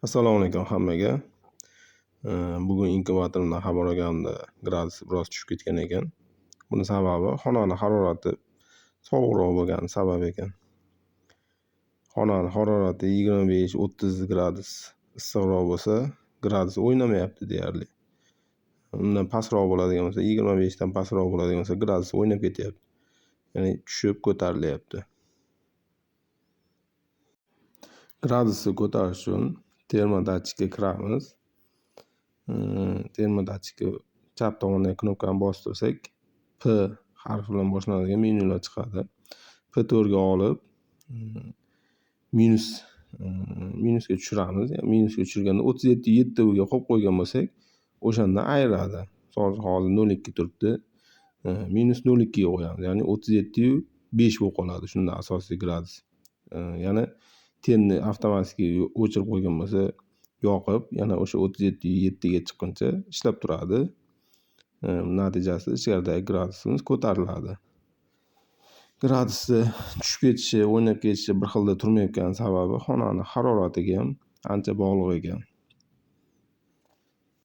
Assalomu alaykum hammaga. Bugun inkubatordan xabar olganimda gradus biroz tushib ketgan ekan. Buni sababi xonani harorati sovuqroq bo'lgani sabab ekan. Xonani harorati 25-30 gradus issiqroq bo'lsa, gradus o'ynamayapti deyarli. Undan pastroq bo'ladigan bo'lsa, 25 dan pastroq bo'ladigan bo'lsa, gradus o'ynab ketyapti. Ya'ni tushib ko'tarilyapti. Gradusni ko'tarish uchun termodatchikka kiramiz. Termodatchikka chap tomondagi knopkani bosib tursak, P harfi bilan boshlanadigan menyular chiqadi. P4 ga olib minusga tushiramiz. Minusga tushirganda 37.7 ga qo'yib qo'ygan bo'lsak, o'shandan ayiradi. Hozir 0.2 turibdi. Minus 0.2 ga qo'yamiz. Ya'ni 37.5 bo'lib qoladi. Shunda asosiy gradus. Yana tenni avtomatik o'chirib qo'ygan bo'lsa, yoqib, yana o'sha 37.7 ga chiqquncha ishlab turadi. Natijasida ichkaridagi gradusimiz ko'tariladi. Gradusni tushib ketishi, o'ynab ketishi bir xilda turmayotgani sababi xonani haroratiga ham ancha bog'liq ekan.